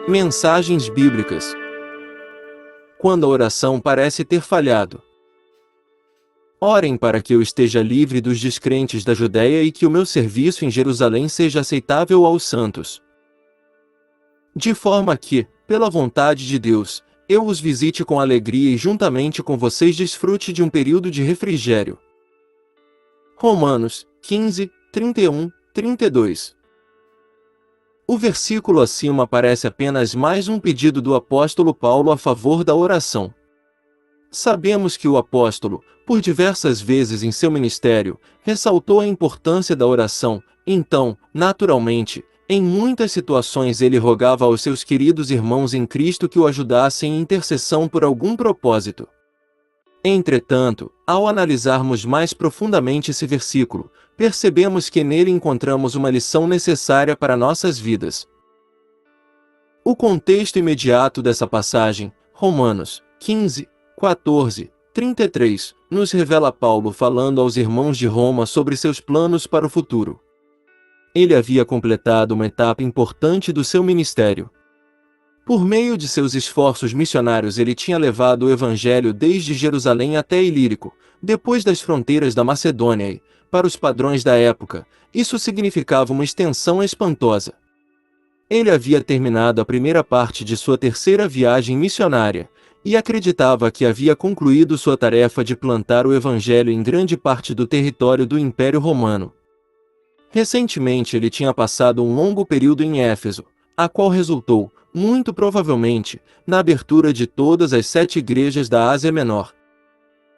Mensagens bíblicas. Quando a oração parece ter falhado. Orem para que eu esteja livre dos descrentes da Judéia e que o meu serviço em Jerusalém seja aceitável aos santos. De forma que, pela vontade de Deus, eu os visite com alegria e juntamente com vocês desfrute de um período de refrigério. Romanos 15, 31, 32. O versículo acima parece apenas mais um pedido do apóstolo Paulo a favor da oração. Sabemos que o apóstolo, por diversas vezes em seu ministério, ressaltou a importância da oração, então, naturalmente, em muitas situações ele rogava aos seus queridos irmãos em Cristo que o ajudassem em intercessão por algum propósito. Entretanto, ao analisarmos mais profundamente esse versículo, percebemos que nele encontramos uma lição necessária para nossas vidas. O contexto imediato dessa passagem, Romanos 15, 14, 33, nos revela Paulo falando aos irmãos de Roma sobre seus planos para o futuro. Ele havia completado uma etapa importante do seu ministério. Por meio de seus esforços missionários ele tinha levado o evangelho desde Jerusalém até Ilírico, depois das fronteiras da Macedônia e, para os padrões da época, isso significava uma extensão espantosa. Ele havia terminado a primeira parte de sua terceira viagem missionária, e acreditava que havia concluído sua tarefa de plantar o evangelho em grande parte do território do Império Romano. Recentemente ele tinha passado um longo período em Éfeso, a qual resultou, muito provavelmente, na abertura de todas as 7 igrejas da Ásia Menor.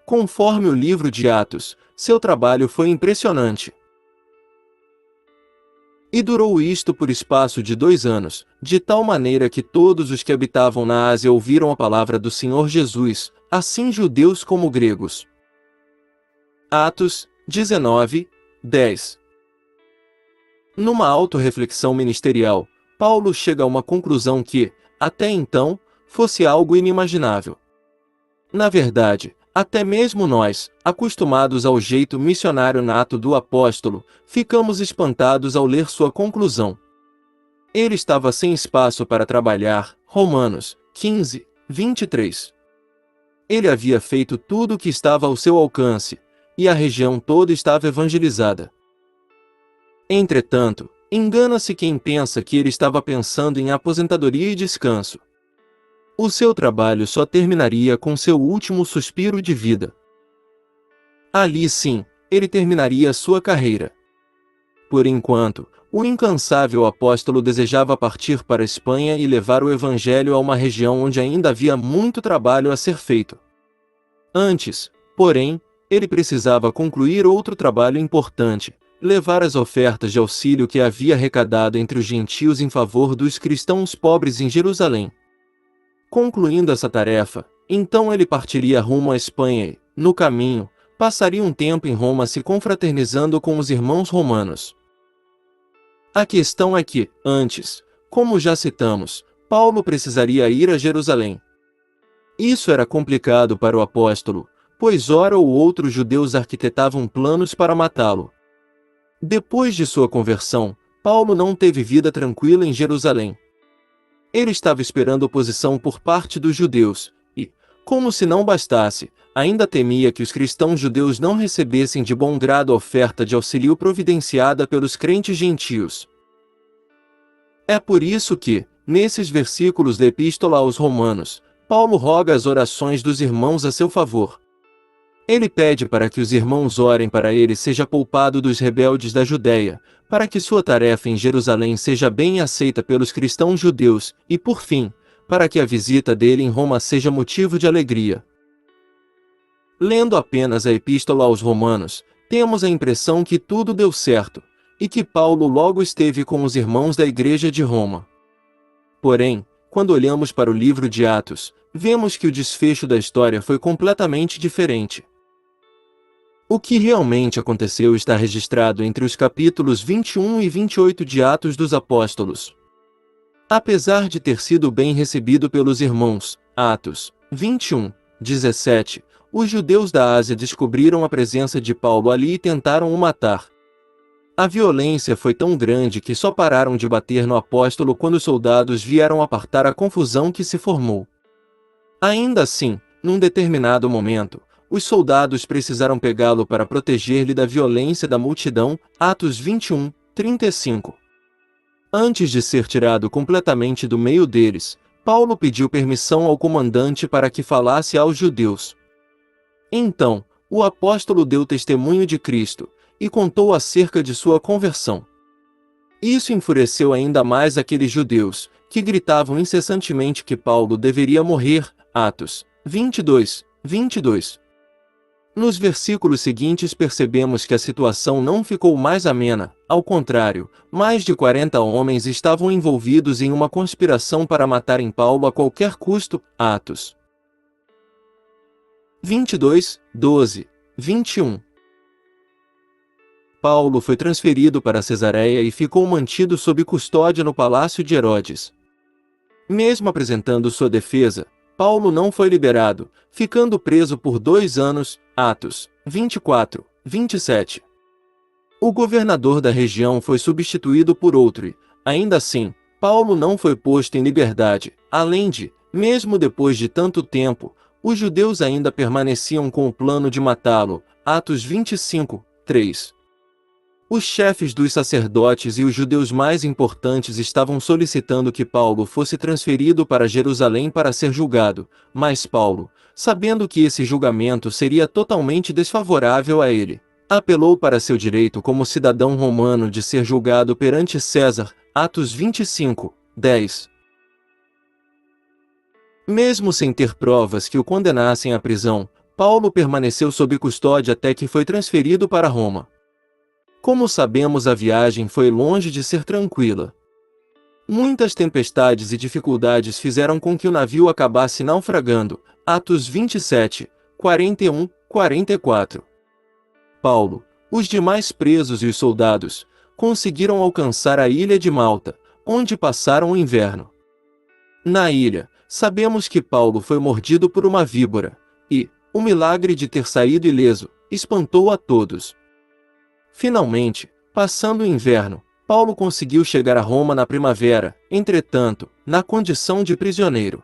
Conforme o livro de Atos, seu trabalho foi impressionante. E durou isto por espaço de 2 anos, de tal maneira que todos os que habitavam na Ásia ouviram a palavra do Senhor Jesus, assim judeus como gregos. Atos 19, 10. Numa autorreflexão ministerial, Paulo chega a uma conclusão que, até então, fosse algo inimaginável. Na verdade, até mesmo nós, acostumados ao jeito missionário nato do apóstolo, ficamos espantados ao ler sua conclusão. Ele estava sem espaço para trabalhar, Romanos 15, 23. Ele havia feito tudo o que estava ao seu alcance, e a região toda estava evangelizada. Entretanto, engana-se quem pensa que ele estava pensando em aposentadoria e descanso. O seu trabalho só terminaria com seu último suspiro de vida. Ali sim, ele terminaria sua carreira. Por enquanto, o incansável apóstolo desejava partir para a Espanha e levar o evangelho a uma região onde ainda havia muito trabalho a ser feito. Antes, porém, ele precisava concluir outro trabalho importante: levar as ofertas de auxílio que havia arrecadado entre os gentios em favor dos cristãos pobres em Jerusalém. Concluindo essa tarefa, então ele partiria rumo à Espanha e, no caminho, passaria um tempo em Roma se confraternizando com os irmãos romanos. A questão é que, antes, como já citamos, Paulo precisaria ir a Jerusalém. Isso era complicado para o apóstolo, pois ora ou outro os judeus arquitetavam planos para matá-lo. Depois de sua conversão, Paulo não teve vida tranquila em Jerusalém. Ele estava esperando oposição por parte dos judeus, e, como se não bastasse, ainda temia que os cristãos judeus não recebessem de bom grado a oferta de auxílio providenciada pelos crentes gentios. É por isso que, nesses versículos da Epístola aos Romanos, Paulo roga as orações dos irmãos a seu favor. Ele pede para que os irmãos orem para ele seja poupado dos rebeldes da Judéia, para que sua tarefa em Jerusalém seja bem aceita pelos cristãos judeus, e por fim, para que a visita dele em Roma seja motivo de alegria. Lendo apenas a Epístola aos Romanos, temos a impressão que tudo deu certo, e que Paulo logo esteve com os irmãos da Igreja de Roma. Porém, quando olhamos para o livro de Atos, vemos que o desfecho da história foi completamente diferente. O que realmente aconteceu está registrado entre os capítulos 21 e 28 de Atos dos Apóstolos. Apesar de ter sido bem recebido pelos irmãos, Atos 21, 17, os judeus da Ásia descobriram a presença de Paulo ali e tentaram o matar. A violência foi tão grande que só pararam de bater no apóstolo quando os soldados vieram apartar a confusão que se formou. Ainda assim, num determinado momento, os soldados precisaram pegá-lo para proteger-lhe da violência da multidão. Atos 21, 35. Antes de ser tirado completamente do meio deles, Paulo pediu permissão ao comandante para que falasse aos judeus. Então, o apóstolo deu testemunho de Cristo e contou acerca de sua conversão. Isso enfureceu ainda mais aqueles judeus, que gritavam incessantemente que Paulo deveria morrer. Atos 22, 22. Nos versículos seguintes percebemos que a situação não ficou mais amena, ao contrário, mais de 40 homens estavam envolvidos em uma conspiração para matarem Paulo a qualquer custo. Atos 22, 12, 21. Paulo foi transferido para Cesareia e ficou mantido sob custódia no palácio de Herodes. Mesmo apresentando sua defesa, Paulo não foi liberado, ficando preso por 2 anos. Atos 24, 27. O governador da região foi substituído por outro e, ainda assim, Paulo não foi posto em liberdade. Além de, mesmo depois de tanto tempo, os judeus ainda permaneciam com o plano de matá-lo. Atos 25, 3. Os chefes dos sacerdotes e os judeus mais importantes estavam solicitando que Paulo fosse transferido para Jerusalém para ser julgado, mas Paulo, sabendo que esse julgamento seria totalmente desfavorável a ele, apelou para seu direito como cidadão romano de ser julgado perante César. Atos 25, 10. Mesmo sem ter provas que o condenassem à prisão, Paulo permaneceu sob custódia até que foi transferido para Roma. Como sabemos, a viagem foi longe de ser tranquila. Muitas tempestades e dificuldades fizeram com que o navio acabasse naufragando. Atos 27, 41, 44. Paulo, os demais presos e os soldados conseguiram alcançar a ilha de Malta, onde passaram o inverno. Na ilha, sabemos que Paulo foi mordido por uma víbora, e o milagre de ter saído ileso espantou a todos. Finalmente, passando o inverno, Paulo conseguiu chegar a Roma na primavera, entretanto, na condição de prisioneiro.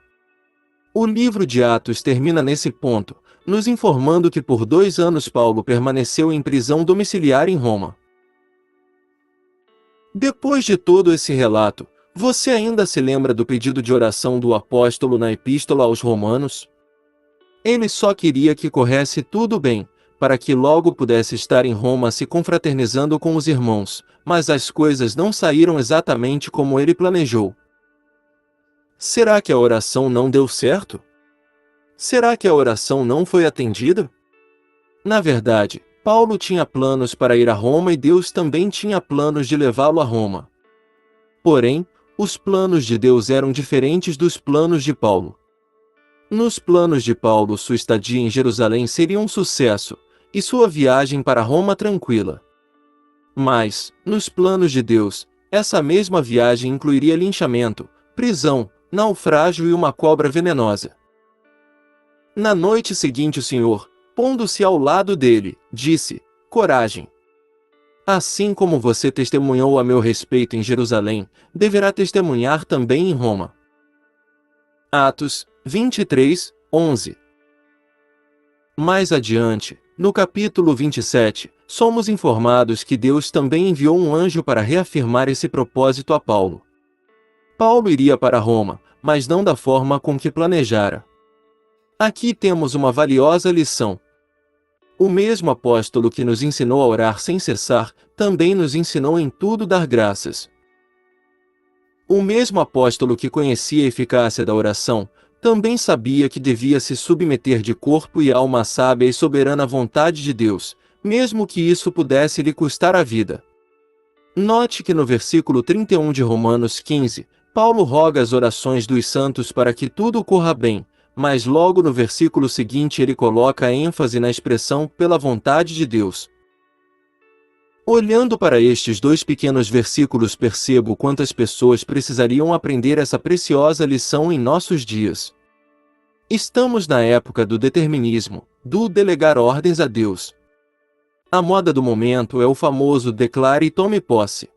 O livro de Atos termina nesse ponto, nos informando que por 2 anos Paulo permaneceu em prisão domiciliar em Roma. Depois de todo esse relato, você ainda se lembra do pedido de oração do apóstolo na Epístola aos Romanos? Ele só queria que corresse tudo bem, para que logo pudesse estar em Roma se confraternizando com os irmãos, mas as coisas não saíram exatamente como ele planejou. Será que a oração não deu certo? Será que a oração não foi atendida? Na verdade, Paulo tinha planos para ir a Roma e Deus também tinha planos de levá-lo a Roma. Porém, os planos de Deus eram diferentes dos planos de Paulo. Nos planos de Paulo, sua estadia em Jerusalém seria um sucesso, e sua viagem para Roma tranquila. Mas, nos planos de Deus, essa mesma viagem incluiria linchamento, prisão, naufrágio e uma cobra venenosa. Na noite seguinte o Senhor, pondo-se ao lado dele, disse: coragem! Assim como você testemunhou a meu respeito em Jerusalém, deverá testemunhar também em Roma. Atos 23, 11. Mais adiante, no capítulo 27, somos informados que Deus também enviou um anjo para reafirmar esse propósito a Paulo. Paulo iria para Roma, mas não da forma com que planejara. Aqui temos uma valiosa lição. O mesmo apóstolo que nos ensinou a orar sem cessar, também nos ensinou em tudo dar graças. O mesmo apóstolo que conhecia a eficácia da oração, também sabia que devia se submeter de corpo e alma à sábia e soberana vontade de Deus, mesmo que isso pudesse lhe custar a vida. Note que no versículo 31 de Romanos 15, Paulo roga as orações dos santos para que tudo corra bem, mas logo no versículo seguinte ele coloca ênfase na expressão pela vontade de Deus. Olhando para estes 2 pequenos versículos, percebo quantas pessoas precisariam aprender essa preciosa lição em nossos dias. Estamos na época do determinismo, do delegar ordens a Deus. A moda do momento é o famoso declare e tome posse.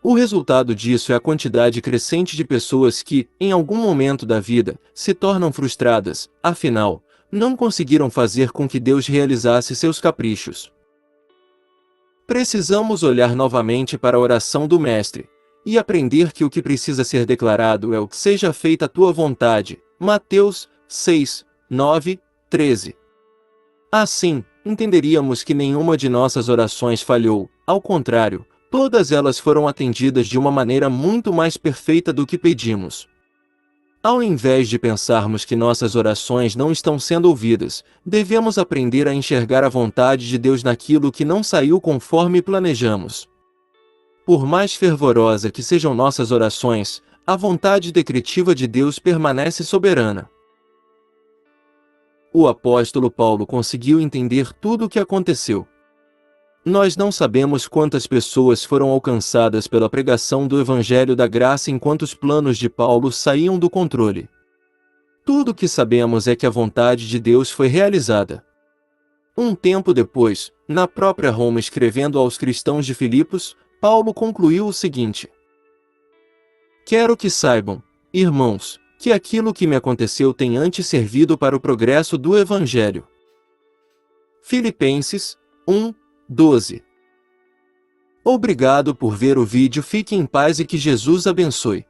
O resultado disso é a quantidade crescente de pessoas que, em algum momento da vida, se tornam frustradas, afinal, não conseguiram fazer com que Deus realizasse seus caprichos. Precisamos olhar novamente para a oração do Mestre e aprender que o que precisa ser declarado é o que seja feita a tua vontade. Mateus 6, 9, 13. Assim, entenderíamos que nenhuma de nossas orações falhou, ao contrário, todas elas foram atendidas de uma maneira muito mais perfeita do que pedimos. Ao invés de pensarmos que nossas orações não estão sendo ouvidas, devemos aprender a enxergar a vontade de Deus naquilo que não saiu conforme planejamos. Por mais fervorosa que sejam nossas orações, a vontade decretiva de Deus permanece soberana. O apóstolo Paulo conseguiu entender tudo o que aconteceu. Nós não sabemos quantas pessoas foram alcançadas pela pregação do Evangelho da Graça enquanto os planos de Paulo saíam do controle. Tudo o que sabemos é que a vontade de Deus foi realizada. Um tempo depois, na própria Roma escrevendo aos cristãos de Filipos, Paulo concluiu o seguinte: Quero que saibam, irmãos, que aquilo que me aconteceu tem antes servido para o progresso do Evangelho. Filipenses 1, 12. Obrigado por ver o vídeo. Fique em paz e que Jesus abençoe.